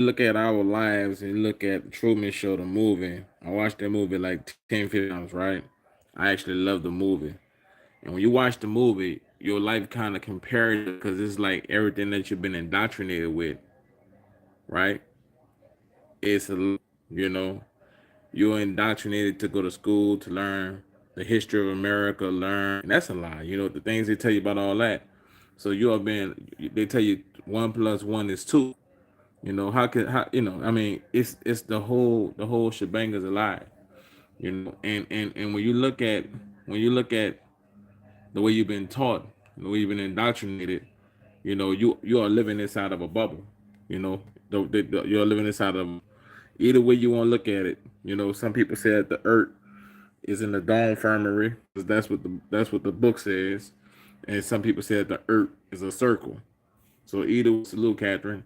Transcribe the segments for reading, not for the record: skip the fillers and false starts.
look at our lives and look at the Truman Show, the movie. I watched that movie like 10, 15 times, right? I actually love the movie. And when you watch the movie, your life kind of compares because it's like everything that you've been indoctrinated with, right? It's you know, you're indoctrinated to go to school to learn the history of America, learn. And that's a lie. You know, the things they tell you about all that. So you are being, they tell you 1 + 1 is 2. You know, I mean, it's the whole shebang is a lie. You know, and when you look at the way you've been taught, the way you've been indoctrinated, you are living inside of a bubble. You know, you're living inside of either way you want to look at it. You know, some people say that the earth is in the dome infirmary because that's what the book says, and some people say that the earth is a circle. So either salute, Catherine.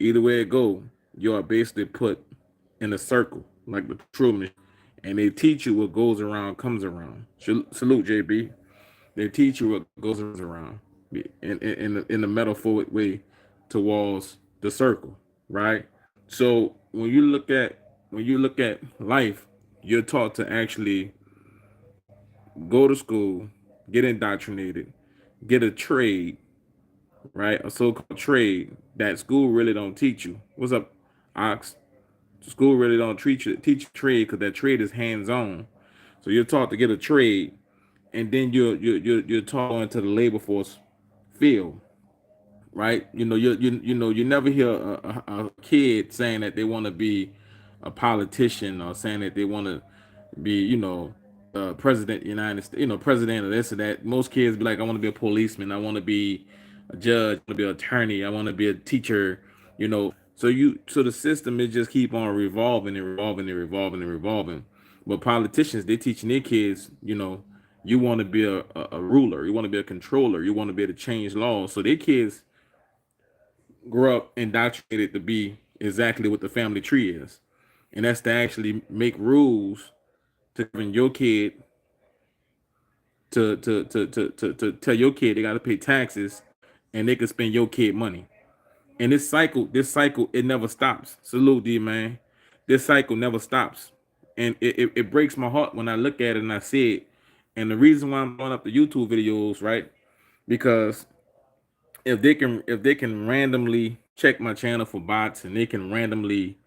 Either way it go, you are basically put in a circle like the Truman, and they teach you what goes around comes around. Salute, JB. They teach you what goes around in the metaphoric way towards the circle, right? So when you look at life, you're taught to actually go to school, get indoctrinated, get a trade, right? A so-called trade that school really don't teach you. What's up, Ox? School really don't teach you trade because that trade is hands-on. So you're taught to get a trade, and then you're taught into the labor force field, right? You never hear a kid saying that they want to be a politician or saying that they want to be, president of the United States, president of this or that. Most kids be like, I want to be a policeman, I want to be a judge, I want to be an attorney, I want to be a teacher, so the system is just keep on revolving and revolving and revolving and revolving. But politicians, they teaching their kids, you want to be a ruler, you want to be a controller, you want to be able to change laws. So their kids grow up indoctrinated to be exactly what the family tree is, and that's to actually make rules to govern your kid, to tell your kid they got to pay taxes, and they can spend your kid money. And this cycle, it never stops. Salute, D man. This cycle never stops, and it breaks my heart when I look at it and I see it. And the reason why I'm throwing up the YouTube videos, right? Because if they can randomly check my channel for bots, and they can randomly,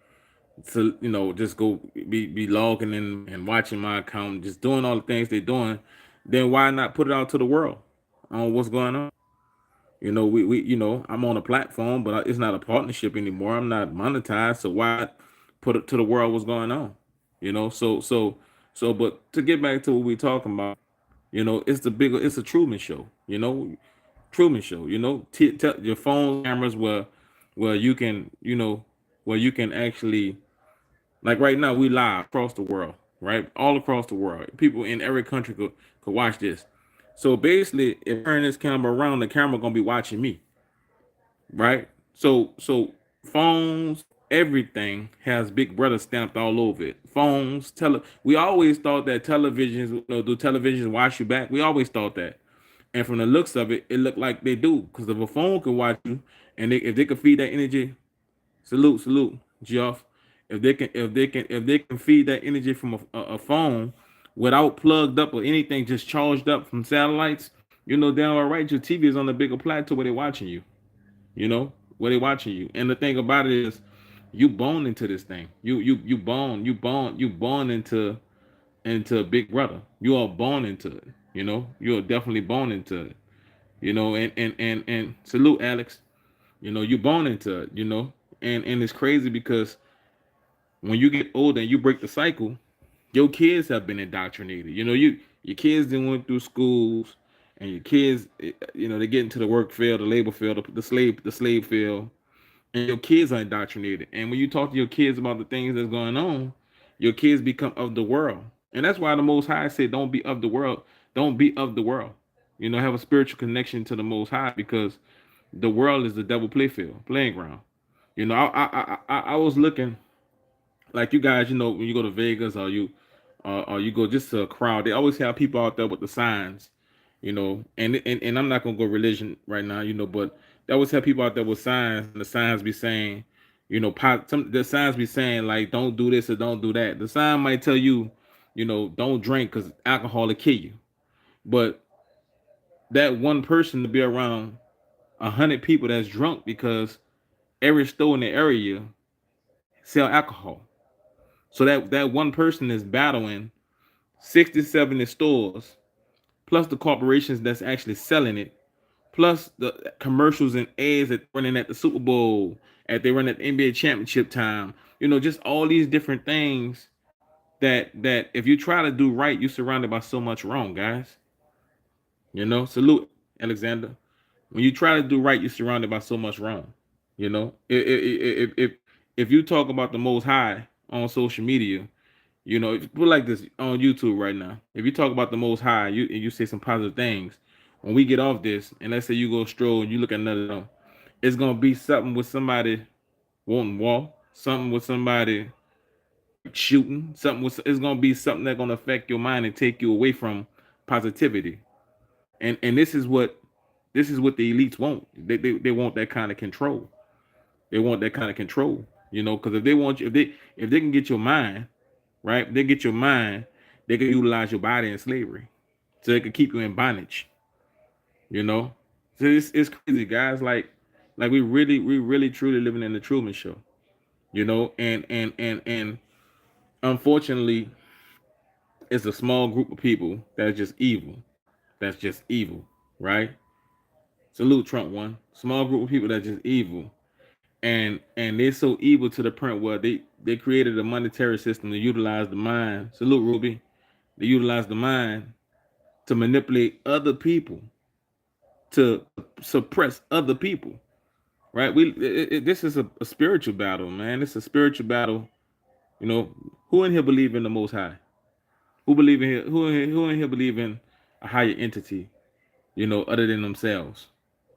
so just go be logging in and watching my account, just doing all the things they're doing, then why not put it out to the world on what's going on? I'm on a platform, but it's not a partnership anymore. I'm not monetized, so why not put it to the world what's going on? But to get back to what we're talking about, it's a Truman Show. Truman Show. Your phone cameras where you can, where you can actually, like right now we live across the world, right? All across the world. People in every country could watch this. So basically, if I turn this camera around, the camera gonna be watching me, right? So phones, everything has Big Brother stamped all over it. Phones, we always thought that televisions, do televisions watch you back? We always thought that. And from the looks of it, it looked like they do. Because if a phone can watch you, and if they can feed that energy, salute, Geoff. If they can feed that energy from a phone without plugged up or anything, just charged up from satellites, damn all right, your TV is on a bigger plateau where they're watching you. Where they watching you. And the thing about it is, you born into this thing. You born into Big Brother. You are born into it. You are definitely born into it. And salute, Alex. You born into it. And it's crazy because when you get older and you break the cycle, your kids have been indoctrinated. Your kids then went through schools, and your kids, they get into the work field, the labor field, the slave field, and your kids are indoctrinated. And when you talk to your kids about the things that's going on, your kids become of the world. And that's why the Most High said, "Don't be of the world. Don't be of the world." Have a spiritual connection to the Most High, because the world is the devil playing ground. I was looking, like, you guys, when you go to Vegas, or you go just to a crowd, they always have people out there with the signs, and I'm not gonna go religion right now, but they always have people out there with signs, and the signs be saying, You know, some the signs be saying like don't do this or don't do that. The sign might tell you, you know, don't drink because alcohol will kill you. But that one person to be around 100 people that's drunk because every store in the area sell alcohol. So that one person is battling 60, 70 stores, plus the corporations that's actually selling it, plus the commercials and ads that running at the Super Bowl, at they run at the NBA championship time. You know, just all these different things that if you try to do right, you're surrounded by so much wrong, guys. You know, salute Alexander. When you try to do right, you're surrounded by so much wrong. You know, if you talk about the Most High on social media, you know, if you put like this on YouTube right now, if you talk about the Most High, you say some positive things. When we get off this, and let's say you go stroll and you look at another, it's gonna be something with somebody wanting war, something with somebody shooting, something with it's gonna be something that's gonna affect your mind and take you away from positivity. And this is what the elites want. They want that kind of control. They want that kind of control. You know, because if they want you, if they can get your mind, right? If they get your mind, they can utilize your body in slavery. So they can keep you in bondage. You know? So it's crazy, guys. Like we really truly living in the Truman Show. You know, and unfortunately, it's a small group of people that's just evil. That's just evil, right? Salute Trump one. Small group of people that's just evil. And they're so evil to the point where they created a monetary system to utilize the mind. Salute Ruby. They utilize the mind to manipulate other people, to suppress other people. Right? This is a spiritual battle, man. It's a spiritual battle. You know, who in here believe in the Most High? Who believe in here? Who in here believe in a higher entity? You know, other than themselves.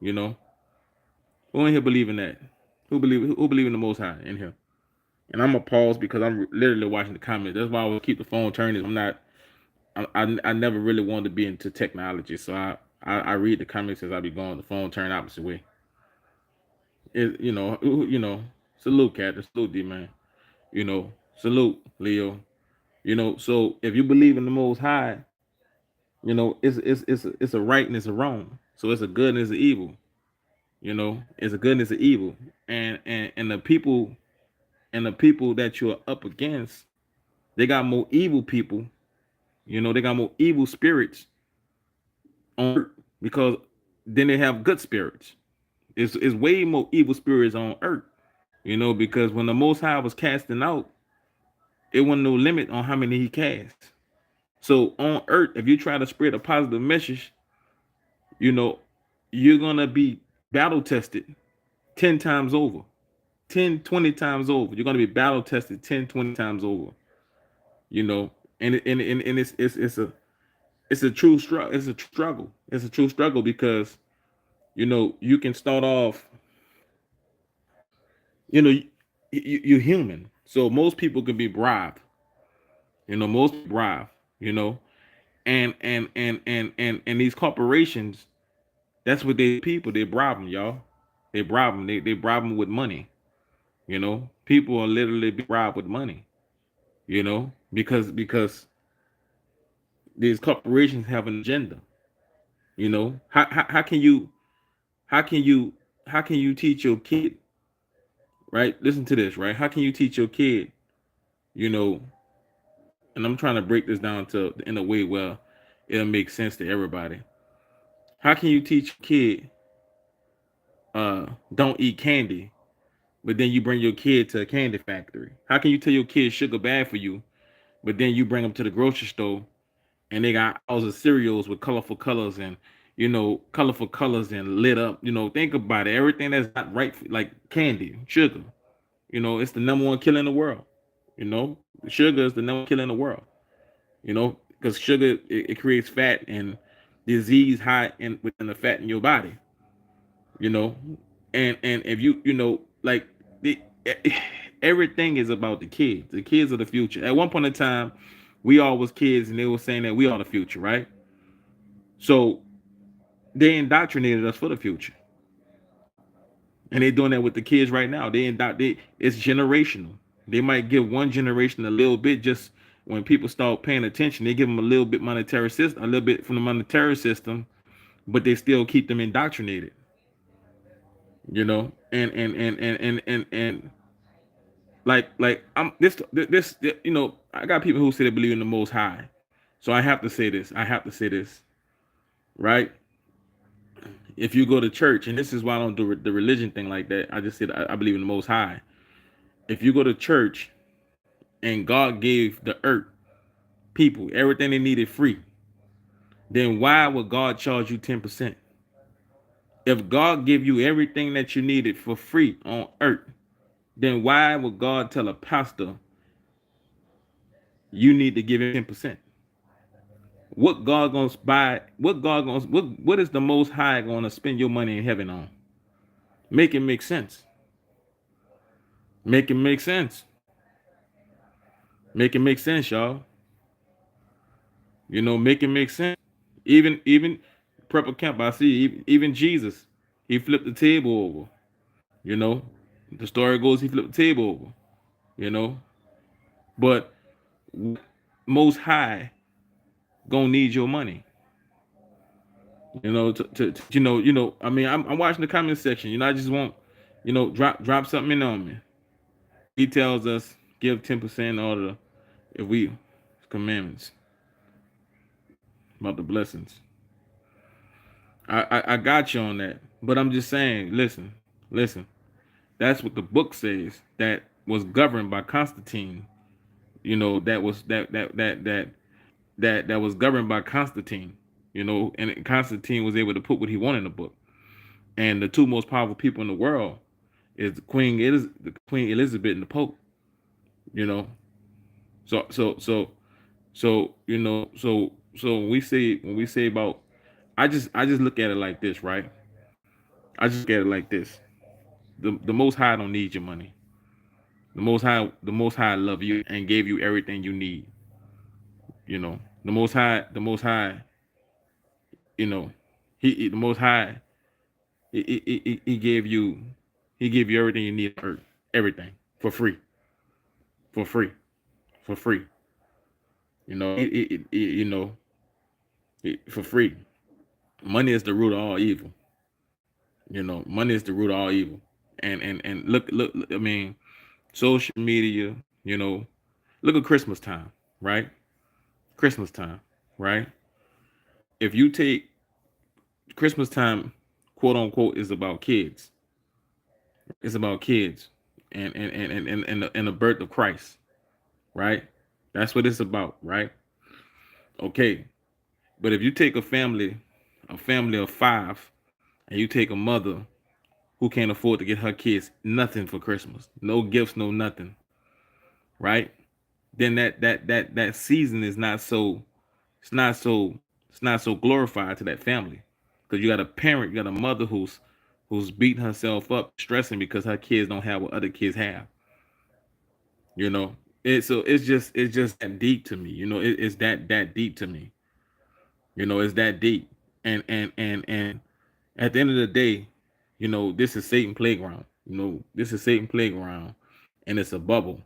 You know, who in here believe in that? Who believe in the Most High in here? And I'm gonna pause because I'm literally watching the comments. That's why I will keep the phone turning. I'm not. I never really wanted to be into technology, so I read the comments as I be going. The phone turn opposite way. You know. Salute, Cat. Salute, D man. You know. Salute, Leo. You know. So if you believe in the Most High, you know it's a right and it's a wrong. So it's a good and it's an evil. You know, it's a good and it's an evil. And the people that you're up against, they got more evil people. You know, they got more evil spirits on earth because then they have good spirits. It's way more evil spirits on earth. You know, because when the Most High was casting out, it wasn't no limit on how many he cast. So on earth, if you try to spread a positive message, you know, you're gonna be battle tested 10 times over. 10, 20 times over. You're gonna be battle tested 10, 20 times over. You know, and it's a true struggle. It's a struggle. It's a true struggle because you know you can start off. You know, you're human, so most people can be bribed. You know, most bribe. You know, and these corporations, that's what they bribe them, y'all. They bribe them. They bribe them with money. You know, people are literally bribed with money. You know, because these corporations have an agenda. You know, how can you how can you how can you teach your kid, right? Listen to this, right? How can you teach your kid, you know, and I'm trying to break this down to in a way where it'll make sense to everybody. How can you teach a kid don't eat candy, but then you bring your kid to a candy factory? How can you tell your kid sugar bad for you, but then you bring them to the grocery store and they got all the cereals with colorful colors and colorful colors and lit up. You know, think about it. Everything that's not right, like candy, sugar. You know, it's the number one killer in the world. You know, sugar is the number one killer in the world. You know, because sugar it creates fat and disease high in within the fat in your body. You know, and if like the, everything is about the kids. The kids are the future. At one point in time, we all was kids, and they were saying that we are the future, right? So they indoctrinated us for the future. And they're doing that with the kids right now. It's generational. They might give one generation a little bit. Just when people start paying attention, they give them a little bit monetary system, a little bit from the monetary system, but they still keep them indoctrinated. And like I'm this I got people who say they believe in the Most High, so I have to say this. Right? If you go to church, and this is why I don't do the religion thing like that. I just said I believe in the Most High. If you go to church and God gave the earth people everything they needed free, then why would God charge you 10%? If God give you everything that you needed for free on earth, then why would God tell a pastor you need to give him 10%? What God gonna buy? What is the Most High gonna spend your money in heaven on? Make it make sense. Make it make sense. Make it make sense, y'all. Make it make sense. Even Prepper Camp, I see even Jesus, he flipped the table over. You know, the story goes he flipped the table over. You know, but Most High gonna need your money. I mean, I'm watching the comment section. I just want, drop something in on me. He tells us give 10% order if we commandments about the blessings. I got you on that, but I'm just saying, listen. That's what the book says. That was governed by Constantine. That was governed by Constantine. And Constantine was able to put what he wanted in the book. And the two most powerful people in the world is the Queen Elizabeth and the Pope. You know, so when we say about, I just look at it like this, right? I just look at it like this. The Most High don't need your money. The Most High love you and gave you everything you need. The Most High, the Most High, he gave you everything you need on earth, everything for free, for free, for free. For free. Money is the root of all evil. Money is the root of all evil. And look. I mean, social media. Look at Christmas time, right? Christmas time, right? If you take Christmas time, quote unquote, is about kids. It's about kids and the birth of Christ, right? That's what it's about, right? Okay. But if you take a family of 5, and you take a mother who can't afford to get her kids nothing for Christmas, no gifts, no nothing, right? Then that season is not so glorified to that family, because you got a parent, you got a mother who's beating herself up, stressing because her kids don't have what other kids have. It's just that deep to me. It's that deep to me. It's that deep. And at the end of the day, this is Satan playground. This is Satan playground, and it's a bubble.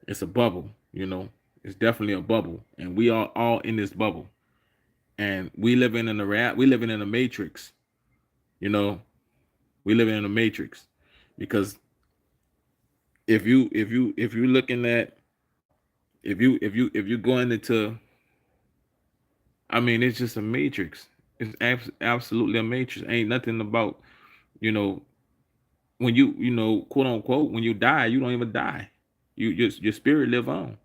It's a bubble. It's definitely a bubble, and we are all in this bubble, and we living in a matrix. We living in a matrix, because if you're looking at, if you going into, I mean, it's just a matrix. It's absolutely a matrix. Ain't nothing about, when you quote unquote, when you die, you don't even die. Your spirit live on.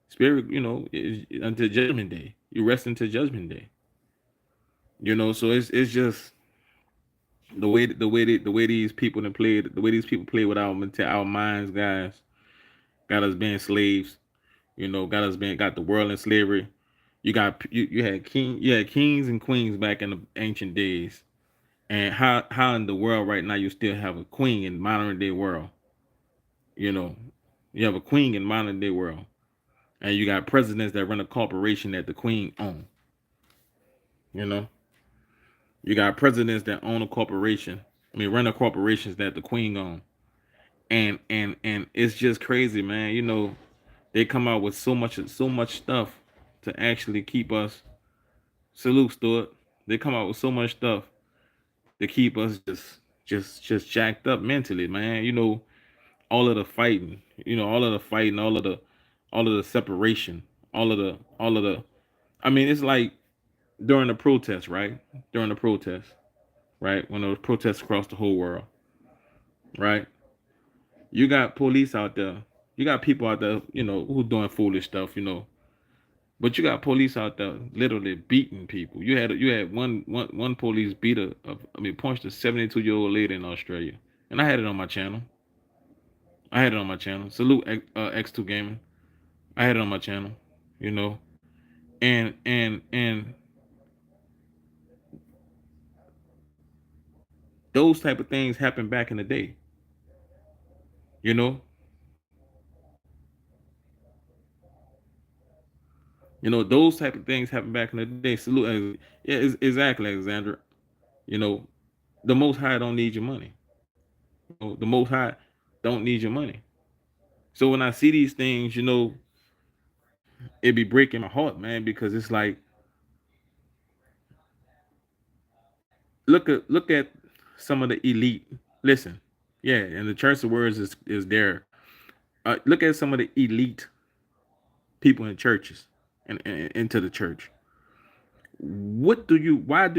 Spirit, is until judgment day. You rest until judgment day. So it's just the way these people play with our minds, guys, got us being slaves. Got the world in slavery. You had kings and queens back in the ancient days. And how in the world right now you still have a queen in modern day world? You have a queen in modern day world, and you got presidents that run a corporation that the queen own. You got presidents that own a corporation, I mean, running corporations that the queen own. And it's just crazy, man. You know, they come out with so much stuff to actually keep us. Salute, Stuart. They come out with so much stuff to keep us just jacked up mentally, man. You know, all of the fighting, all of the fighting, all of the separation, all of the I mean, it's like during the protest, right? During the protest, right? When there was protests across the whole world, right? You got police out there. You got people out there, who doing foolish stuff, But you got police out there literally beating people. You had one police beat punched a 72-year-old lady in Australia, and I had it on my channel. I had it on my channel. Salute X2 Gaming. I had it on my channel, you know, and those type of things happened back in the day, you know. Those type of things happened back in the day. Salute, yeah, exactly, Alexandra. You know, the Most High don't need your money. The Most High don't need your money. So when I see these things, it be breaking my heart, man, because it's like look at some of the elite. Listen, yeah, and the Church of Words is there. Look at some of the elite people in churches and into the church. Why do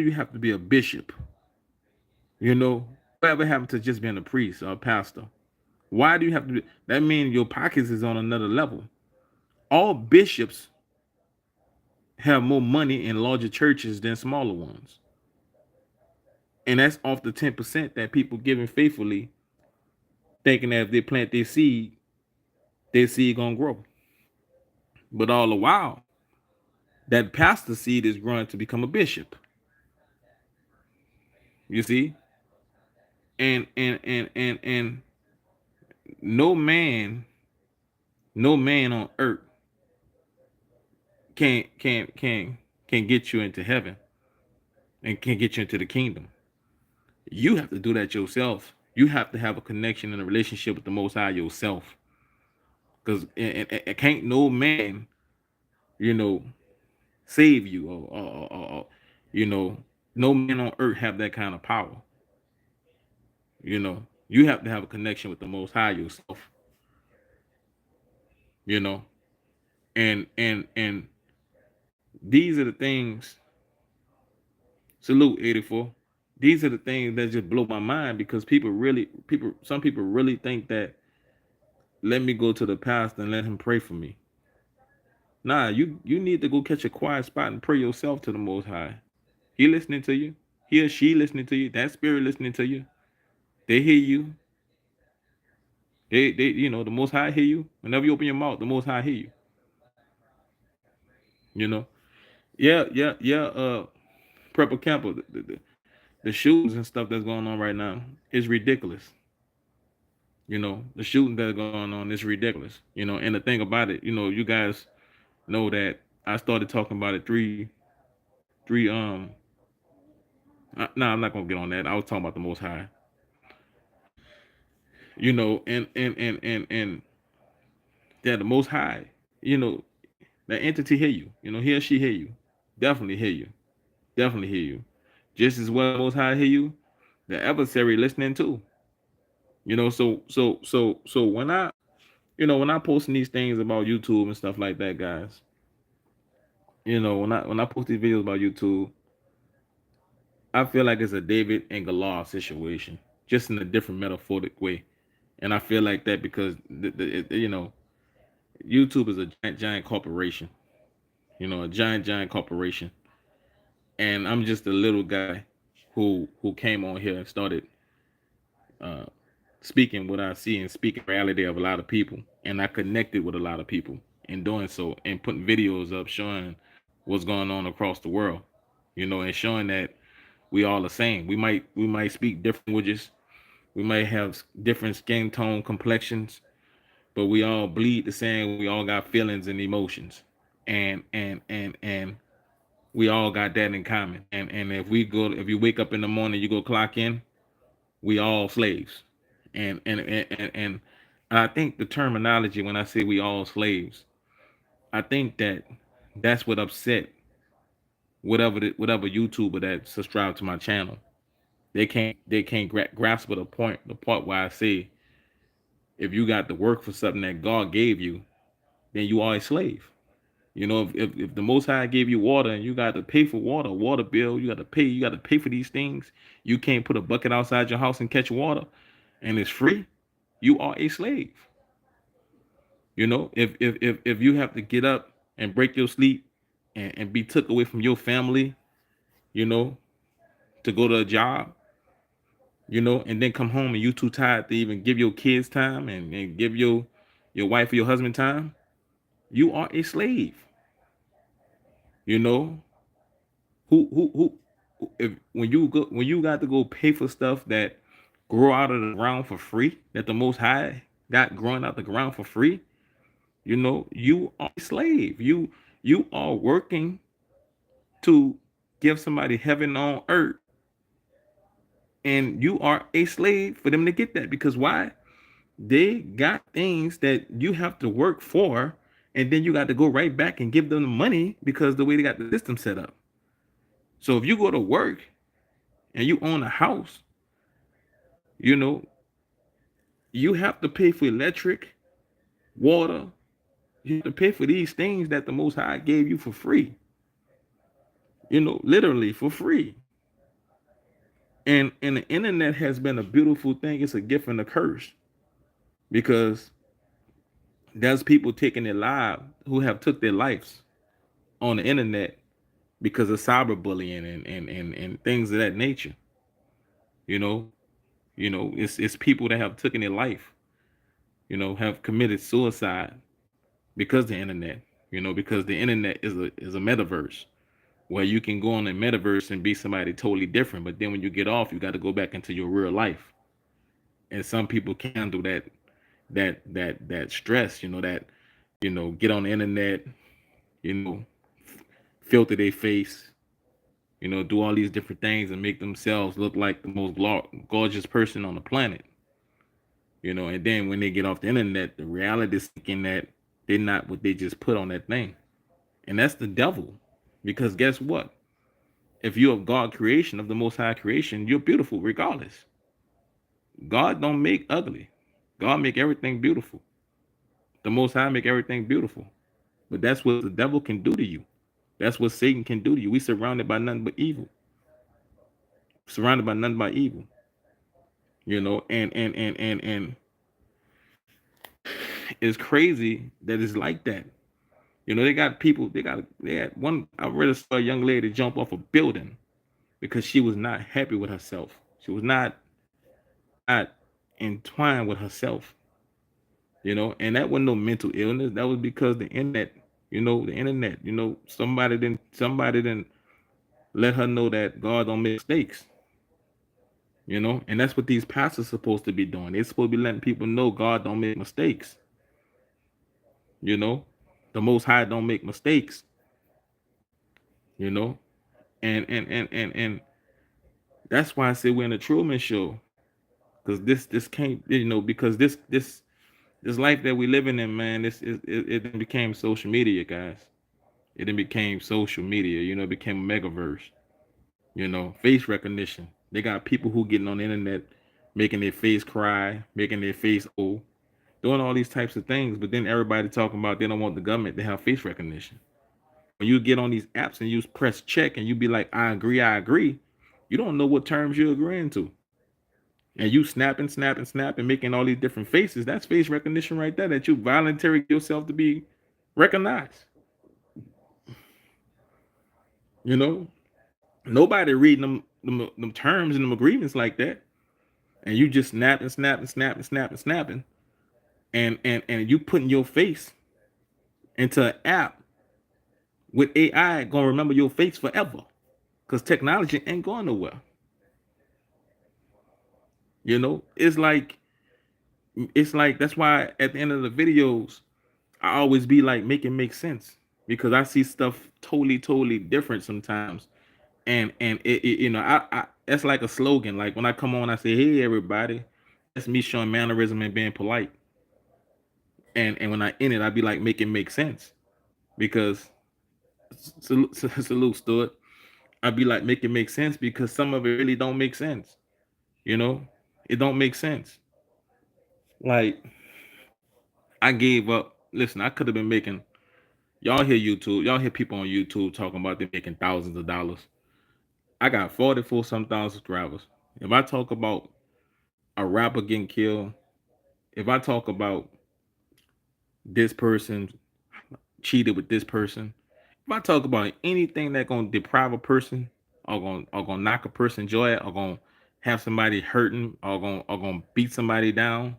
you have to be a bishop? Whatever happened to just being a priest or a pastor? Why do you have to be? That means your pockets is on another level. All bishops have more money in larger churches than smaller ones. And that's off the 10% that people giving faithfully, thinking that if they plant their seed gonna grow. But all the while, that pastor seed is growing to become a bishop. You see? And no man, no man on earth can get you into heaven and can get you into the kingdom. You have to do that yourself. You have to have a connection and a relationship with the Most High yourself. Because it can't no man, you know, save you no man on earth have that kind of power. You have to have a connection with the Most High yourself. You know, and these are the things. Salute 84. These are the things that just blow my mind because some people really think that let me go to the pastor and let him pray for me. Nah, you need to go catch a quiet spot and pray yourself to the Most High. He listening to you. He or she listening to you. That spirit listening to you. They hear you. They the Most High hear you. Whenever you open your mouth, the Most High hear you. You know. Yeah. Purple Camper, the shootings and stuff that's going on right now is ridiculous. The shooting that's going on is ridiculous. And the thing about it, you guys know that I started talking about it three no, I'm not gonna get on that. I was talking about the Most High. And that the Most High, that entity hear you. He or she hear you. Definitely hear you. Definitely hear you. Just as well Most High hear you, the adversary listening too. So when I posting these things about YouTube and stuff like that, guys, when I post these videos about YouTube, I feel like it's a David and Goliath situation, just in a different metaphoric way. And I feel like that because YouTube is a giant corporation, a giant corporation, and I'm just a little guy who came on here and started uh, speaking what I see and speaking reality of a lot of people, and I connected with a lot of people in doing so and putting videos up showing what's going on across the world, and showing that we all the same. We might speak different languages, we might have different skin tone complexions, but we all bleed the same. We all got feelings and emotions, and we all got that in common. And if you wake up in the morning, you go clock in, We all slaves. And I think the terminology when I say we all slaves, I think that that's what upset whatever YouTuber that subscribed to my channel. They can't grasp the part where I say if you got to work for something that God gave you, then you are a slave. You know, if the Most High gave you water and you got to pay for water bill, you got to pay for these things. You can't put a bucket outside your house and catch water, and it's free. You are a slave. You know, if you have to get up and break your sleep and be took away from your family, you know, to go to a job, you know, and then come home and you too tired to even give your kids time and give your wife or your husband time, you are a slave. You know, if when you got to go pay for stuff that grow out of the ground for free, that the Most High got growing out the ground for free, you know, you are a slave. You are working to give somebody heaven on earth, and you are a slave for them to get that. Because why? They got things that you have to work for, and then you got to go right back and give them the money because the way they got the system set up. So if you go to work and you own a house, you know, you have to pay for electric, water. You have to pay for these things that the Most High gave you for free. You know, literally for free. And the internet has been a beautiful thing. It's a gift and a curse because there's people taking their lives who have took their lives on the internet because of cyberbullying and things of that nature. You know, it's people that have taken their life, you know, have committed suicide because of the internet, you know, because the internet is a metaverse where you can go on a metaverse and be somebody totally different. But then when you get off, you got to go back into your real life. And some people can do that stress, you know, get on the internet, you know, filter their face, you know, do all these different things and make themselves look like the most gorgeous person on the planet. You know, and then when they get off the internet, the reality is thinking that they're not what they just put on that thing. And that's the devil. Because guess what? If you're of God creation, of the Most High creation, you're beautiful regardless. God don't make ugly. God make everything beautiful. The Most High make everything beautiful. But that's what the devil can do to you. That's what Satan can do to you. We surrounded by nothing but evil. Surrounded by nothing but evil. You know, and it's crazy that it's like that. You know, they got people, they had one, I read a young lady jump off a building because she was not happy with herself. She was not entwined with herself, you know, and that wasn't no mental illness. That was because the internet, you know, somebody didn't let her know that God don't make mistakes, you know, and that's what these pastors supposed to be doing. They're supposed to be letting people know God don't make mistakes, you know, the Most High don't make mistakes, you know, and that's why I say we're in the Truman Show, because this can't, you know, because this life that we living in, man, it became social media, guys. It then became social media, you know, it became a megaverse, you know, face recognition. They got people who getting on the internet making their face cry, making their face old, doing all these types of things, but then everybody talking about they don't want the government to have face recognition. When you get on these apps and you press check and you be like, I agree, you don't know what terms you're agreeing to. And you snapping, making all these different faces. That's face recognition right there, that you voluntarily yourself to be recognized. You know, nobody reading them terms and them agreements like that. And you just snapping. And you putting your face into an app with AI gonna remember your face forever. Because technology ain't going nowhere. You know, it's like that's why at the end of the videos, I always be like, make it make sense. Because I see stuff totally different sometimes. And you know, that's like a slogan. Like when I come on, I say, "Hey, everybody," that's me showing mannerism and being polite. And when I end it, I be like, make it make sense because salute Stuart. I'd be like, make it make sense because some of it really don't make sense. You know, it don't make sense. Like I gave up. Listen, I could have been making. Y'all hear YouTube. Y'all hear people on YouTube talking about them making thousands of dollars. I got 44 some thousand subscribers. If I talk about a rapper getting killed, if I talk about this person cheated with this person, if I talk about anything that gonna deprive a person or gonna knock a person joy or gonna have somebody hurting or gonna beat somebody down,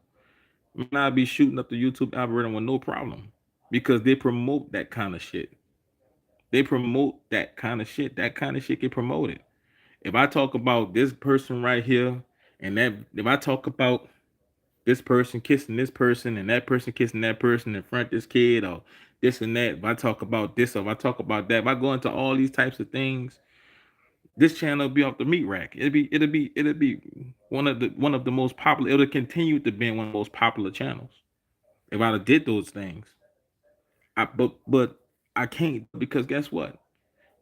man, I'll be shooting up the YouTube algorithm with no problem because they promote that kind of shit. They promote that kind of shit. That kind of shit get promoted. If I talk about this person right here, and that if I talk about this person kissing this person and that person kissing that person in front of this kid or this and that, if I talk about this or if I talk about that, if I go into all these types of things, this channel will be off the meat rack. It'll be one of the most popular. It'll continue to be one of the most popular channels if I did those things. But I can't because guess what?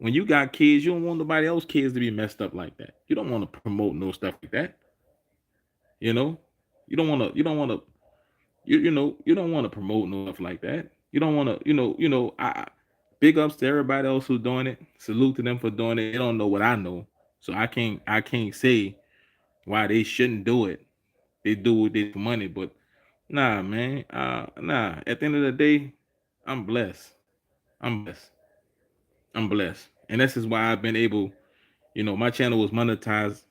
When you got kids, you don't want nobody else kids to be messed up like that. You don't want to promote no stuff like that. You know, you don't want to promote no stuff like that. You don't want to, I big ups to everybody else who's doing it. Salute to them for doing it. They don't know what I know. So I can't say why they shouldn't do it. They do it for money, but nah, man. Nah. At the end of the day, I'm blessed. I'm blessed. I'm blessed. And this is why I've been able, my channel was monetized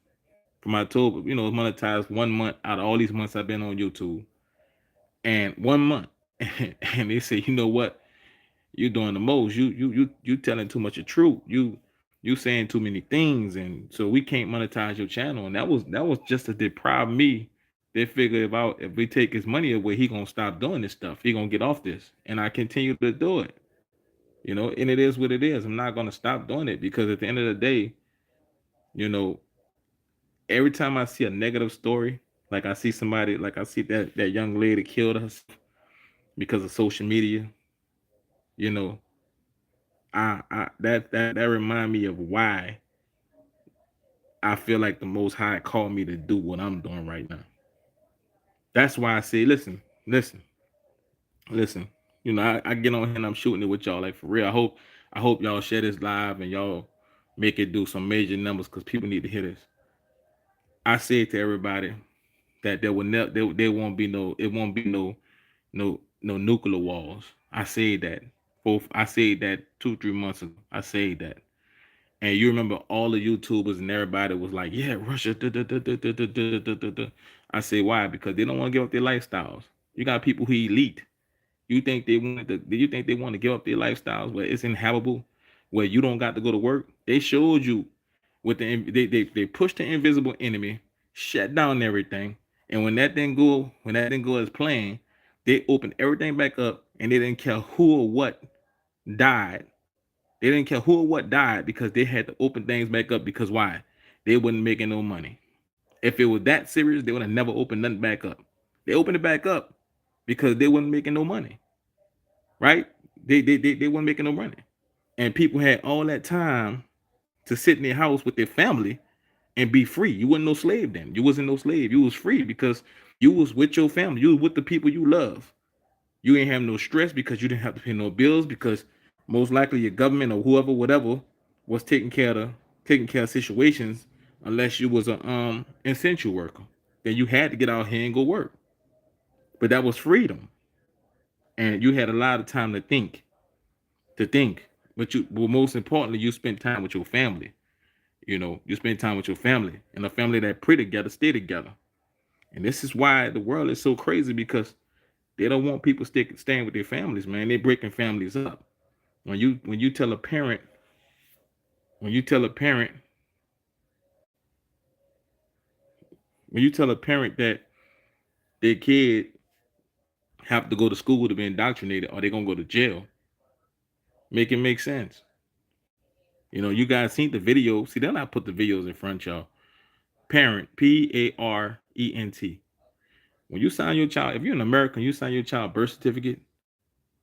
from October, monetized 1 month out of all these months I've been on YouTube. And 1 month. And they say, you know what? You're doing the most. You telling too much of truth. You saying too many things, and so we can't monetize your channel. And that was just to deprive me. They figure if we take his money away, he gonna stop doing this stuff. He gonna get off this, and I continue to do it. And it is what it is. I'm not gonna stop doing it because at the end of the day, you know, every time I see a negative story, like I see somebody, like I see that young lady killed us because of social media, you know, that remind me of why I feel like the Most High called me to do what I'm doing right now. That's why I say, listen. I get on here and I'm shooting it with y'all like for real. I hope y'all share this live and y'all make it do some major numbers because people need to hear this. I say to everybody that there will never there won't be no it won't be no nuclear walls. I say that both. I say that 2-3 months ago. I say that. And you remember all the YouTubers and everybody was like, yeah, Russia. Da, da, da, da, da, da, da, da, da, da. I say, why? Because they don't want to give up their lifestyles. You got people who elite. You think they want to give up their lifestyles where it's inhabitable, where you don't got to go to work? They showed you with they pushed the invisible enemy, shut down everything. And when that thing go as planned, they opened everything back up and they didn't care who or what died. They didn't care who or what died because they had to open things back up because why? They wasn't making no money. If it was that serious, they would have never opened nothing back up. They opened it back up because they wasn't making no money. Right? They weren't making no money. And people had all that time to sit in their house with their family and be free. You wasn't no slave then. You wasn't no slave. You was free because you was with your family. You was with the people you love. You ain't have no stress because you didn't have to pay no bills because most likely your government or whoever, whatever, was taking care of situations unless you was a essential worker. Then you had to get out here and go work. But that was freedom. And you had a lot of time to think. But most importantly, you spent time with your family. You spend time with your family and a family that pray together, stay together. And this is why the world is so crazy because they don't want people staying with their families, man. They're breaking families up. When you tell a parent, when you tell a parent, when you tell a parent that their kid have to go to school to be indoctrinated or they're gonna go to jail, make it make sense. You guys seen the video. See, they'll not put the videos in front, y'all. Parent, Parent. When you sign your child, if you're an American, you sign your child birth certificate,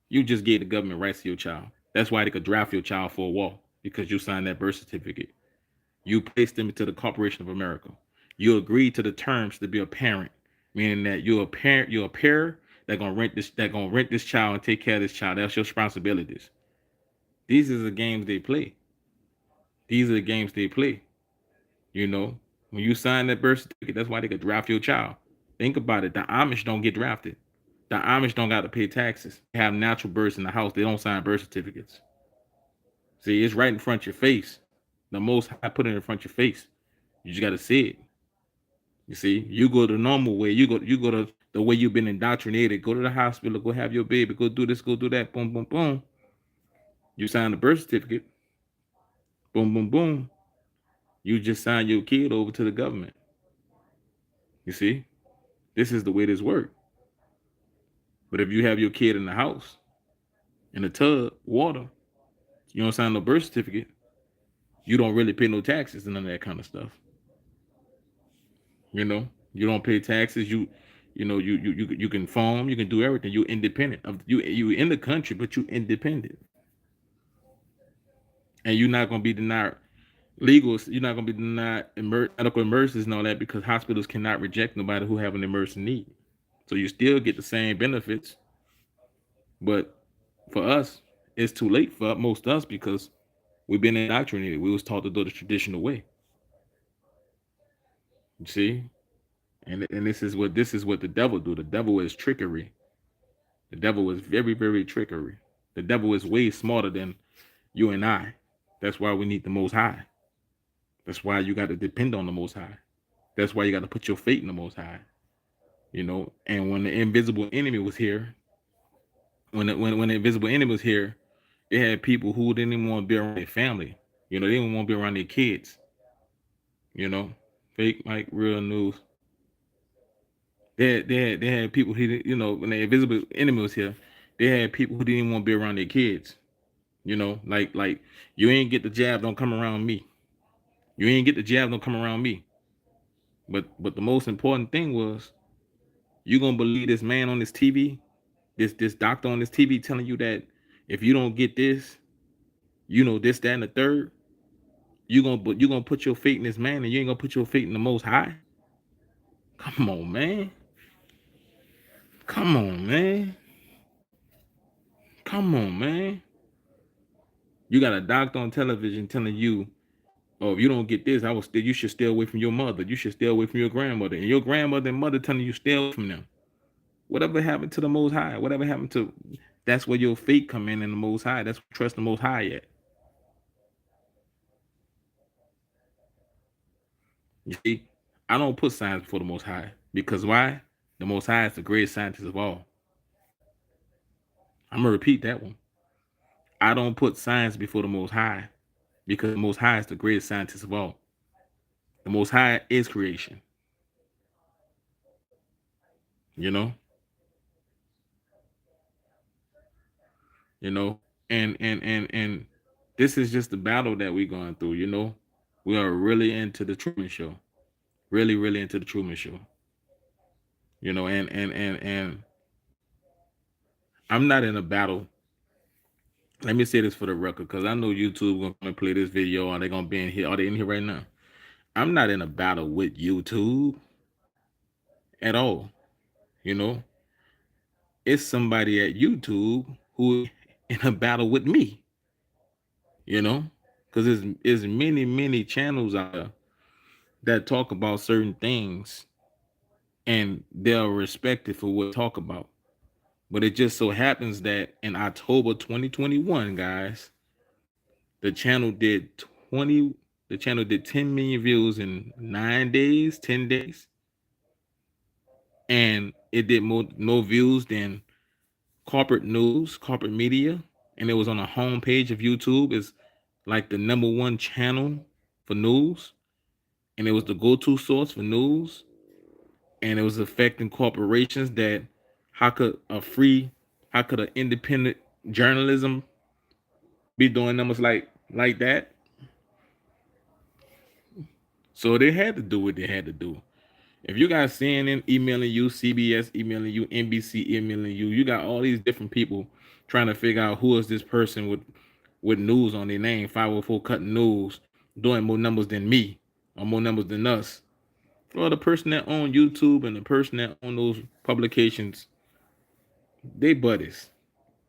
you just gave the government rights to your child. That's why they could draft your child for a war, because you signed that birth certificate. You placed them into the Corporation of America. You agreed to the terms to be a parent, meaning that you're a pair that gonna rent this child and take care of this child. That's your responsibilities. These are the games they play. These are the games they play. You know, when you sign that birth certificate, that's why they could draft your child. Think about it. The Amish don't get drafted. The Amish don't got to pay taxes. They have natural births in the house. They don't sign birth certificates. See, it's right in front of your face. The Most High put it in front of your face. You just got to see it. You see, you go the normal way. You go to the way you've been indoctrinated. Go to the hospital. Go have your baby. Go do this. Go do that. Boom, boom, boom. You sign the birth certificate. Boom, boom, boom. You just sign your kid over to the government. You see, this is the way this works. But if you have your kid in the house, in a tub, water, you don't sign no birth certificate, you don't really pay no taxes and none of that kind of stuff. You know, you don't pay taxes. You can farm, you can do everything. You're independent of you in the country, but you independent, and you're not gonna be denied legal. You're not gonna be denied medical emergencies and all that, because hospitals cannot reject nobody who have an emergency need. So you still get the same benefits, but for us, it's too late for most of us, because we've been indoctrinated. We was taught to do the traditional way. You see, and this is what the devil do. The devil is trickery. The devil is very, very trickery. The devil is way smarter than you and I. That's why we need the Most High. That's why you got to depend on the Most High. That's why you got to put your faith in the Most High. You know, and when the invisible enemy was here, when the invisible enemy was here, they had people who didn't even want to be around their family. You know, they didn't want to be around their kids. You know, fake Mike, real news. They had people who, you know, when the invisible enemy was here, they had people who didn't even want to be around their kids. You know, like you ain't get the jab, don't come around me. You ain't get the jab, don't come around me. But the most important thing was, you gonna believe this man on this TV, this doctor on this TV telling you that if you don't get this, you know, this, that, and the third, you gonna put your faith in this man, and you ain't gonna put your faith in the Most High? Come on, man. Come on, man. Come on, man. You got a doctor on television telling you, oh, if you don't get this, you should stay away from your mother. You should stay away from your grandmother. And your grandmother and mother telling you stay away from them. Whatever happened to the Most High? Whatever happened to, that's where your faith come in the Most High. That's where trust the Most High at. You see, I don't put science before the Most High, because why? The Most High is the greatest scientist of all. I'm gonna repeat that one. I don't put science before the Most High, because the Most High is the greatest scientist of all. The Most High is creation. You know, and this is just the battle that we're going through. You know, we are really into the Truman Show, really, really into the Truman Show. You know, and I'm not in a battle. Let me say this for the record, because I know YouTube gonna play this video, and they're gonna be in here. Are they in here right now? I'm not in a battle with YouTube at all. You know, it's somebody at YouTube who in a battle with me. You know, because there's many channels out there that talk about certain things, and they're respected for what they talk about. But it just so happens that in October 2021, guys, the channel did 10 million views in 9 days, 10 days. And it did more views than corporate news, corporate media. And it was on the homepage of YouTube. It's like the #1 channel for news. And it was the go-to source for news. And it was affecting corporations that how could an independent journalism be doing numbers like that? So they had to do what they had to do. If you got CNN emailing you, CBS emailing you, NBC emailing you, you got all these different people trying to figure out who is this person with news on their name, 504 cutting news, doing more numbers than me or more numbers than us. Well, the person that own YouTube and the person that own those publications, they buddies.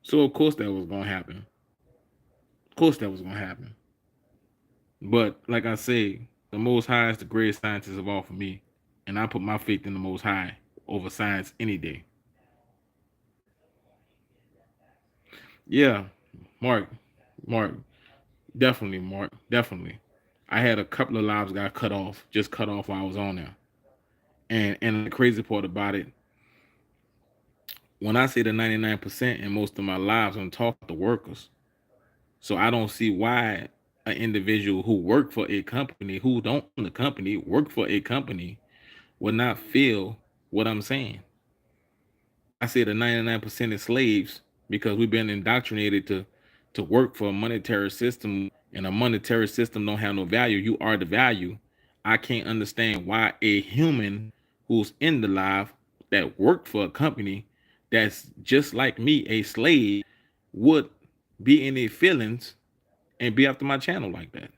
So of course that was gonna happen. Of course that was gonna happen. But like I say, the Most High is the greatest scientist of all for me, and I put my faith in the Most High over science any day. Yeah, Mark, Mark, definitely, Mark, definitely. I had a couple of lives got cut off, just cut off while I was on there. And the crazy part about it, when I say the 99% in most of my lives, I'm talking to workers. So I don't see why an individual who work for a company, who don't own the company, work for a company, would not feel what I'm saying. I say the 99% is slaves because we've been indoctrinated to work for a monetary system, and a monetary system don't have no value. You are the value. I can't understand why a human who's in the life that worked for a company that's just like me, a slave, would be in their feelings and be after my channel like that.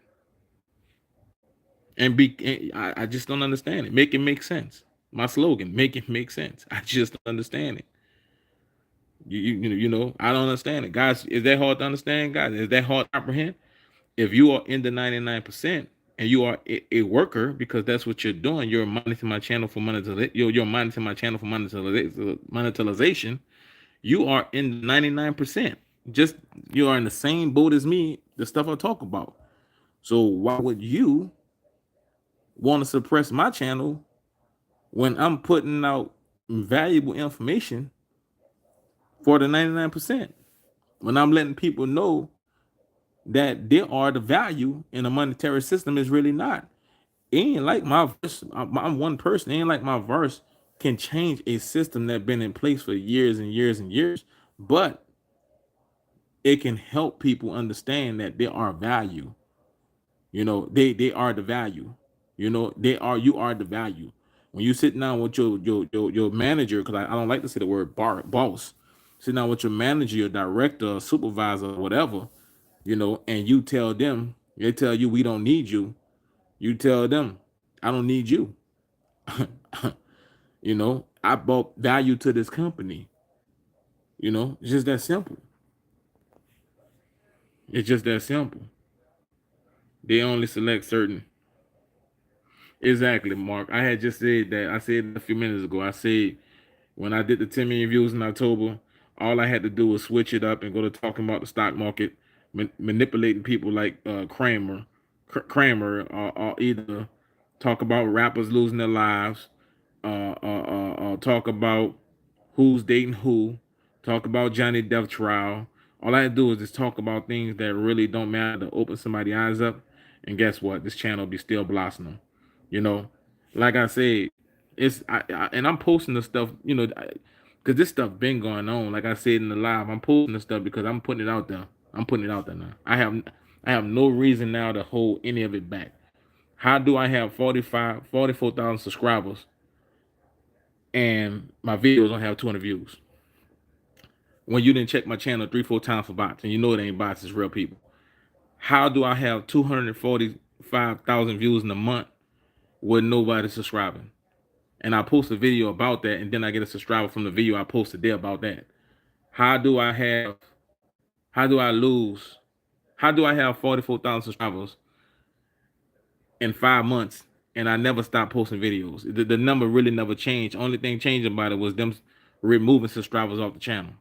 I just don't understand it. Make it make sense. My slogan, make it make sense. I just don't understand it. I don't understand it. Guys, is that hard to understand, guys? Is that hard to comprehend? If you are in the 99% and you are a worker, because that's what you're doing, you're monitoring my channel for monetization, you're monitoring my channel for monetization, you are in 99%. Just you are in the same boat as me, the stuff I talk about. So why would you want to suppress my channel when I'm putting out valuable information for the 99%? When I'm letting people know that there are the value in a monetary system is really not. It ain't like my verse. I'm one person. It ain't like my verse can change a system that been in place for years and years and years, but it can help people understand that there are value. They are the value. You are the value. When you sit down with your manager, because I don't like to say the word boss. Sit down with your manager, your director, supervisor, whatever, and you tell them, they tell you we don't need you. You tell them, I don't need you. I brought value to this company. It's just that simple. It's just that simple. They only select certain. Exactly, Mark. I had just said that. I said a few minutes ago. I said when I did the 10 million views in October, all I had to do was switch it up and go to talking about the stock market, manipulating people like Kramer, or either talk about rappers losing their lives, talk about who's dating who, talk about Johnny Depp trial. All I had to do is just talk about things that really don't matter to open somebody's eyes up. And guess what? This channel be still blossoming. You know, like I said, and I'm posting the stuff, because this stuff been going on. Like I said in the live, I'm posting the stuff because I'm putting it out there. I'm putting it out there now. I have no reason now to hold any of it back. How do I have 44,000 subscribers and my videos don't have 200 views? When you didn't check my channel 3-4 times for bots, and you know it ain't bots, it's real people. How do I have 245,000 views in a month with nobody subscribing? And I post a video about that, and then I get a subscriber from the video I posted there about that. How do I have 44,000 subscribers in 5 months, and I never stopped posting videos? The number really never changed. Only thing changing about it was them removing subscribers off the channel.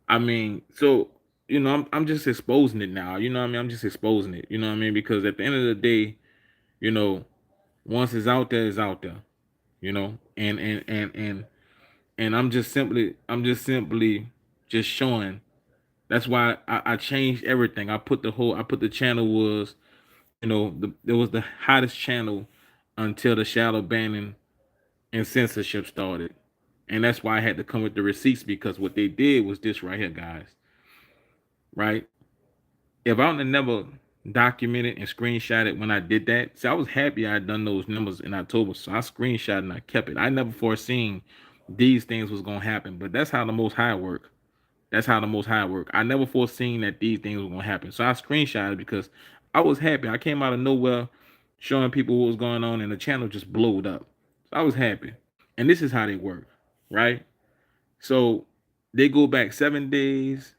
I mean, so I'm just exposing it now. You know what I mean? I'm just exposing it. You know what I mean? Because at the end of the day, once it's out there, it's out there. And I'm just simply just showing. That's why I changed everything. I put the channel was, it was the hottest channel until the shadow banning and censorship started. And that's why I had to come with the receipts, because what they did was this right here, guys. Right? If I would have never documented and screenshotted when I did that. So I was happy I had done those numbers in October. So I screenshot and I kept it. I never foreseen these things was gonna happen, but that's how the Most High work. That's how the Most High work. I never foreseen that these things were gonna happen. So I screenshotted because I was happy. I came out of nowhere showing people what was going on, and the channel just blowed up. So I was happy. And this is how they work, right? So they go back 7 days,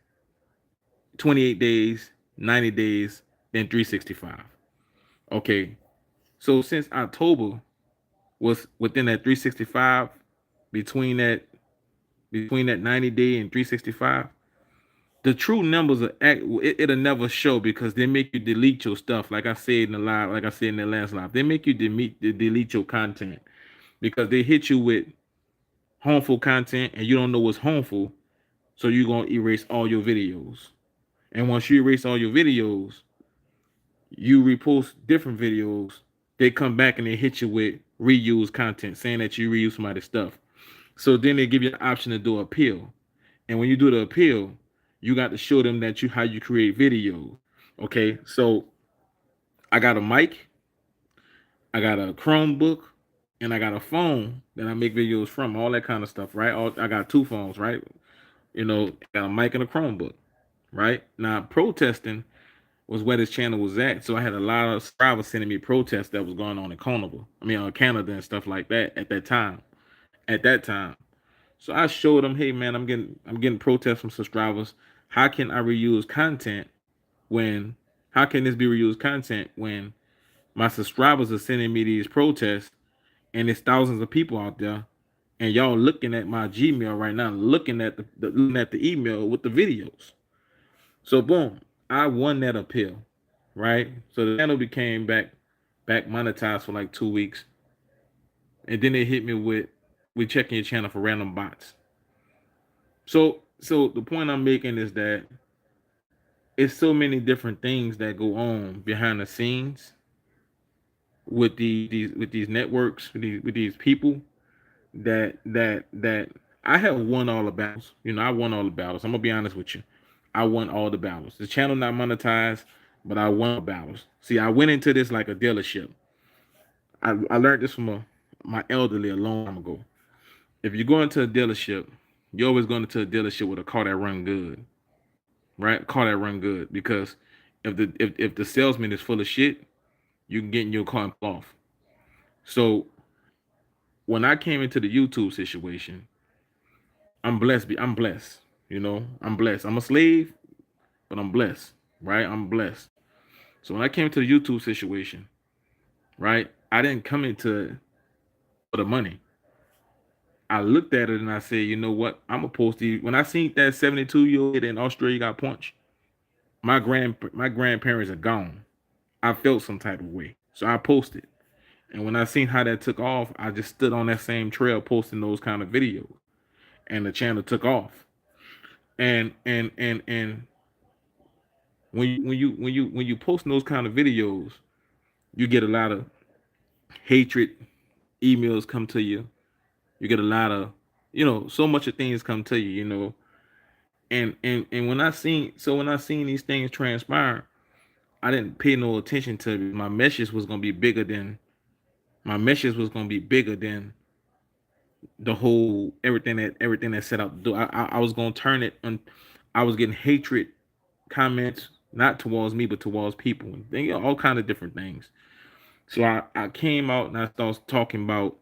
28 days, 90 days, then 365. Okay. So since October was within that 365, between that 90 day and 365, the true numbers are it'll never show because they make you delete your stuff. Like I said in the live, like I said in the last live, they make you delete your content because they hit you with harmful content and you don't know what's harmful. So you're gonna erase all your videos. And once you erase all your videos, you repost different videos. They come back and they hit you with reuse content, saying that you reuse somebody's stuff. So then they give you an option to do appeal. And when you do the appeal, you got to show them that how you create videos. Okay, so I got a mic, I got a Chromebook, and I got a phone that I make videos from, all that kind of stuff, right? I got two phones, right? I got a mic and a Chromebook, right? Now protesting was where this channel was at. So I had a lot of subscribers sending me protests that was going on in Canada and stuff like that at that time. At that time. So I showed them, hey man, I'm getting protests from subscribers. How can I reuse content when how can this be reused content when my subscribers are sending me these protests and there's thousands of people out there and y'all looking at my Gmail right now, looking at the email with the videos. So boom, I won that appeal, right? So the channel became back monetized for like 2 weeks, and then they hit me with checking your channel for random bots. So the point I'm making is that it's so many different things that go on behind the scenes with these networks, with these people that I have won all the battles. I won all the battles. I'm gonna be honest with you. I won all the battles. The channel not monetized, but I won the battles. See, I went into this like a dealership. I learned this from my elderly a long time ago. If you go into a dealership, you're always going into a dealership with a car that run good, right? Car that run good, because if the salesman is full of shit, you can get in your car and pull off. So when I came into the YouTube situation, I'm blessed. I'm blessed. I'm blessed. I'm a slave, but I'm blessed, right? I'm blessed. So when I came to the YouTube situation, right, I didn't come into for the money. I looked at it and I said, you know what? I'm gonna post these. When I seen that 72-year-old in Australia got punched, my grandparents are gone. I felt some type of way, so I posted. And when I seen how that took off, I just stood on that same trail posting those kind of videos, and the channel took off. And when you post those kind of videos, you get a lot of hatred emails come to you. You get a lot of, so much of things come to you. And when I seen these things transpire, I didn't pay no attention to it. My message was gonna be bigger than the whole everything that set out to do. I was gonna turn it on. I was getting hatred comments, not towards me, but towards people, and all kind of different things. So I came out and I started talking about.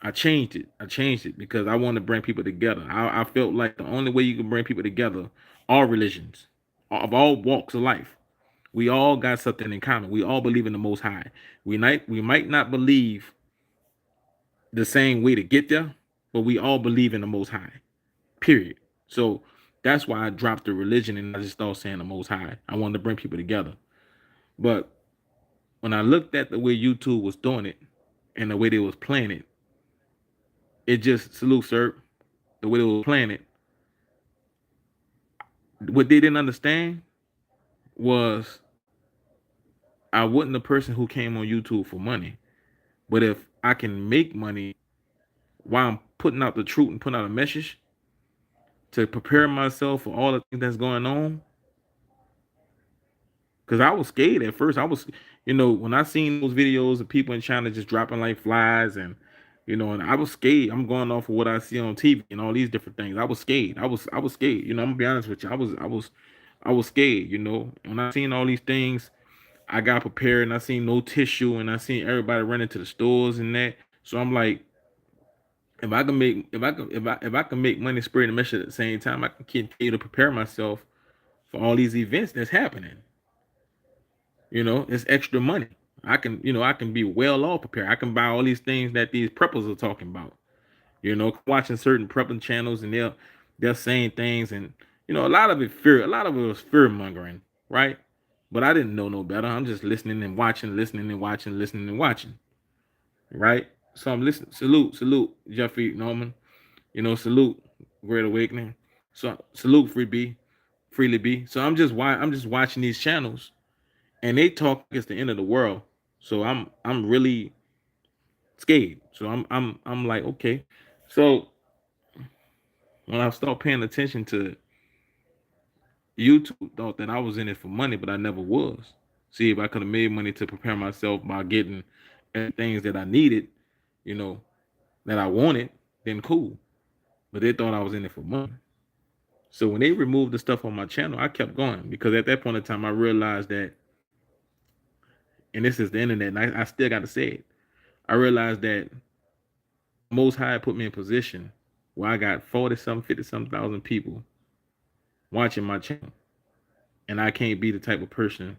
I changed it because I want to bring people together. I felt like the only way you can bring people together, all religions, of all walks of life, we all got something in common. We all believe in the Most High. We might not believe the same way to get there, but we all believe in the Most High. Period. So that's why I dropped the religion and I just started saying the Most High. I wanted to bring people together. But when I looked at the way YouTube was doing it and the way they was playing it, it just salute, sir. The way they were playing it. What they didn't understand was I wasn't the person who came on YouTube for money. But if I can make money while I'm putting out the truth and putting out a message to prepare myself for all the things that's going on, Because I was scared at first. I was, when I seen those videos of people in China just dropping like flies and and I was scared. I'm going off of what I see on TV and all these different things. I was scared. I was scared. I'm gonna be honest with you. I was scared, When I seen all these things, I got prepared and I seen no tissue and I seen everybody running to the stores and that. So I'm like, if I can make money spreading the message at the same time, I can continue to prepare myself for all these events that's happening. It's extra money. I can be well off prepared. I can buy all these things that these preppers are talking about. Watching certain prepping channels and they're saying things and a lot of it was fear mongering, right? But I didn't know no better. I'm just listening and watching, listening and watching, listening and watching, right? So I'm listening. Salute, Jeffrey Norman. Salute, Great Awakening. So salute, Freely B. So I'm just watching these channels, and they talk it's the end of the world. So I'm really scared. So I'm like, okay. So when I start paying attention to YouTube, thought that I was in it for money, but I never was. See, if I could have made money to prepare myself by getting things that I needed, you know, that I wanted, then cool. But they thought I was in it for money. So when they removed the stuff on my channel, I kept going because at that point in time, I realized that, and this is the internet, and I still got to say it. I realized that Most High put me in position where I got 40 some, 50 some thousand people watching my channel. And I can't be the type of person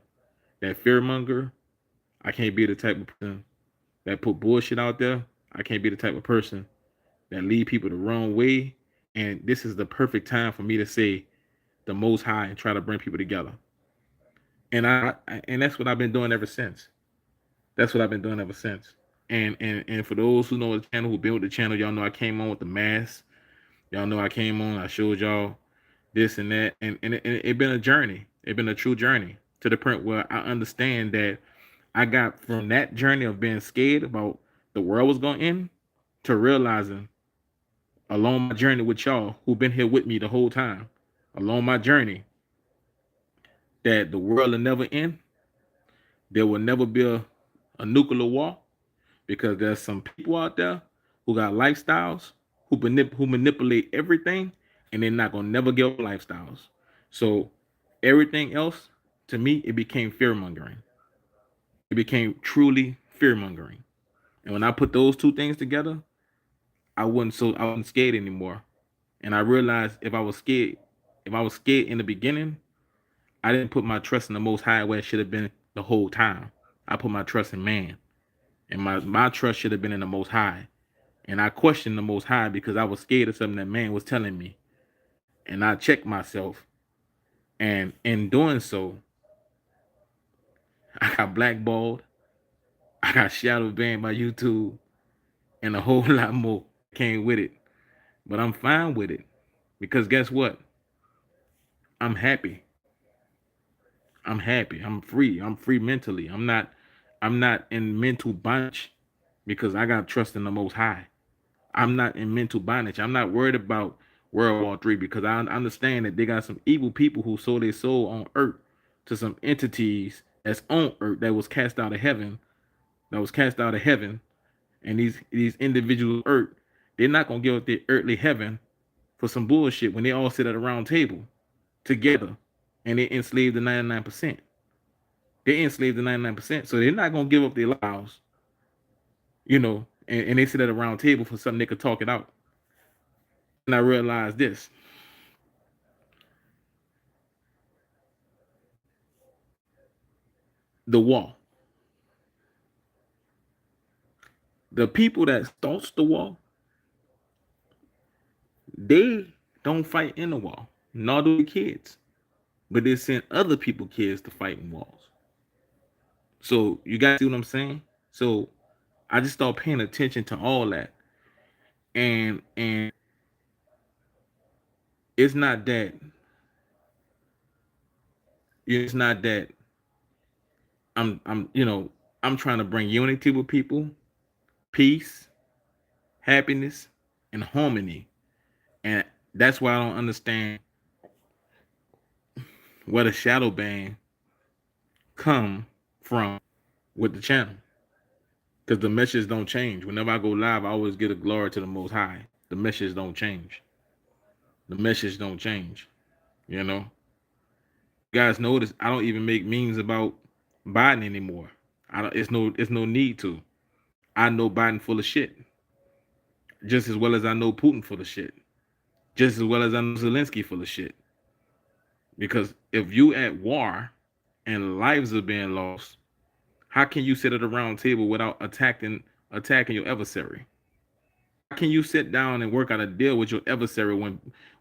that fearmonger. I can't be the type of person that put bullshit out there. I can't be the type of person that lead people the wrong way. And this is the perfect time for me to say the Most High and try to bring people together. And that's what I've been doing ever since. That's what I've been doing ever since. And for those who know the channel, who been with the channel, y'all know I came on with the mask. Y'all know I came on. I showed y'all this and that, and it been a journey. It been a true journey to the point where I understand that I got from that journey of being scared about the world was going to end to realizing along my journey with y'all who've been here with me the whole time, along my journey, that the world will never end. There will never be a nuclear war because there's some people out there who got lifestyles who manipulate everything and they're not gonna never give up lifestyles. So everything else to me it became fear mongering. It became truly fear mongering. And when I put those two things together, I wasn't scared anymore. And I realized if I was scared in the beginning, I didn't put my trust in the Most High where it should have been the whole time. I put my trust in man, and my trust should have been in the Most High. And I questioned the Most High because I was scared of something that man was telling me, and I checked myself. And in doing so, I got blackballed, I got shadow banned by YouTube, and a whole lot more came with it. But I'm fine with it because guess what? I'm happy. I'm happy. I'm free. I'm free mentally. I'm not in mental bondage because I got trust in the Most High. I'm not in mental bondage. I'm not worried about World War III because I understand that they got some evil people who sold their soul on earth to some entities that's on earth that was cast out of heaven, and these individuals on earth, they're not gonna give up their earthly heaven for some bullshit when they all sit at a round table together and they enslave the 99%. They enslaved the 99%. So they're not gonna give up their lives, and they sit at a round table for something they could talk it out. And I realized this. The wall. The people that starts the wall, they don't fight in the wall. Nor do the kids. But they send other people kids to fight in walls. So you guys see what I'm saying? So I just start paying attention to all that. And it's not that it's not that I'm trying to bring unity with people, peace, happiness, and harmony. And that's why I don't understand what a shadow ban come from with the channel, because the message don't change. Whenever I go live, I always give a glory to the Most High. The message don't change. The message don't change. You know, you guys notice I don't even make memes about Biden anymore. I don't. It's no need to. I know Biden full of shit, just as well as I know Putin full of shit, just as well as I know Zelensky full of shit. Because if you at war and lives are being lost, how can you sit at a round table without attacking your adversary? How can you sit down and work out a deal with your adversary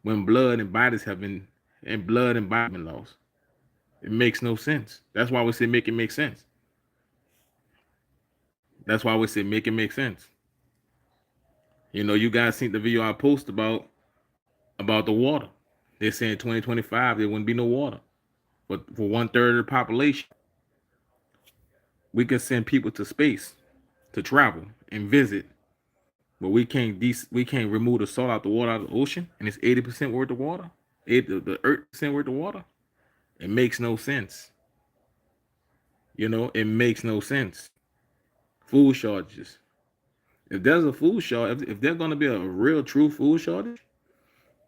when blood and bodies have been and blood and bodies been lost? It makes no sense. That's why we say make it make sense. That's why we say make it make sense. You know, you guys seen the video I post about the water. They're saying 2025 there wouldn't be no water, but for 1/3 of the population, we can send people to space to travel and visit, but we can't remove the salt out the water out of the ocean, and it's 80% worth of water. The earth percent worth of water. It makes no sense. You know, it makes no sense. Food shortages. If there's a food shortage, if there's gonna be a real true food shortage,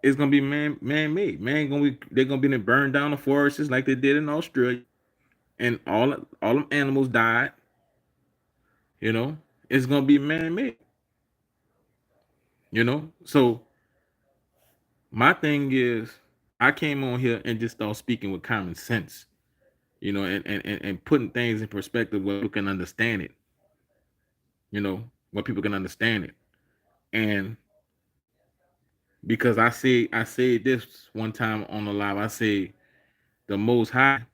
it's gonna be man-made. They're gonna be burn down the forests like they did in Australia, and all them animals died. You know, it's gonna be man-made. You know, so my thing is, I came on here and just started speaking with common sense. You know, and putting things in perspective where people can understand it. You know, where people can understand it, and because I said this one time on the live, I say the Most High,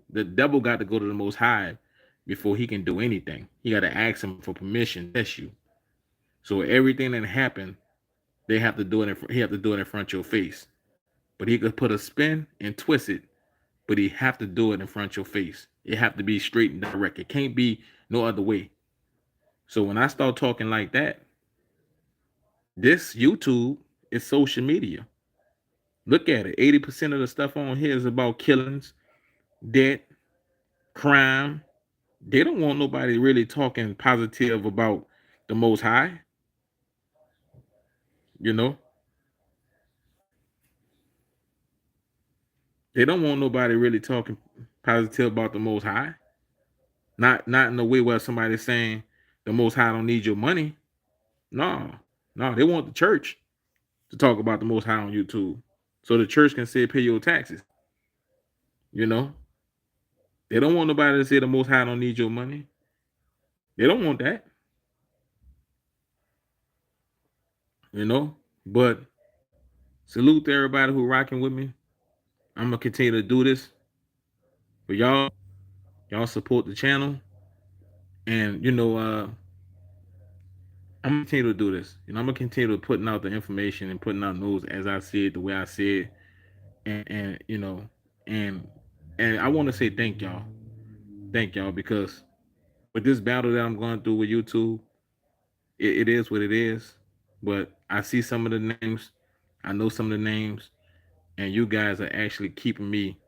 the devil got to go to the Most High before he can do anything. He got to ask him for permission to test you. So everything that happened, they have to do it. He have to do it in front of your face. But he could put a spin and twist it, but he have to do it in front of your face. It have to be straight and direct. It can't be no other way. So when I start talking like that, this YouTube is social media. Look at it. 80% of the stuff on here is about killings, debt, crime. They don't want nobody really talking positive about the Most High. You know, they don't want nobody really talking positive about the Most High. Not in the way where somebody's saying the Most High don't need your money. No, they want the church to talk about the Most High on YouTube, so the church can say pay your taxes. You know, they don't want nobody to say the Most High don't need your money. They don't want that. You know, but salute to everybody who rocking with me. I'm gonna continue to do this for y'all. Y'all support the channel, and you know, I'm gonna continue to do this. You know, I'm gonna continue to putting out the information and putting out news as I see it, the way I see it, and you know, and I want to say thank y'all, because with this battle that I'm going through with YouTube, it is what it is. But I see some of the names, I know some of the names, and you guys are actually keeping me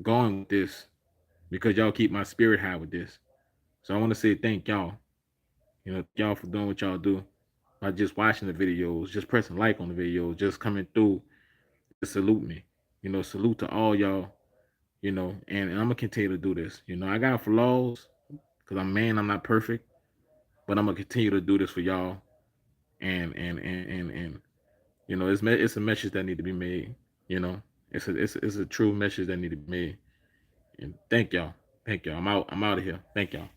going with this because y'all keep my spirit high with this. So I want to say thank y'all. You know, y'all for doing what y'all do. Not just watching the videos, just pressing like on the videos, just coming through to salute me. You know, salute to all y'all, you know, and I'm gonna continue to do this. You know, I got flaws because I'm not perfect, but I'm gonna continue to do this for y'all. And you know, it's a message that need to be made. You know, it's a true message that need to be made. And thank y'all. I'm out of here. Thank y'all.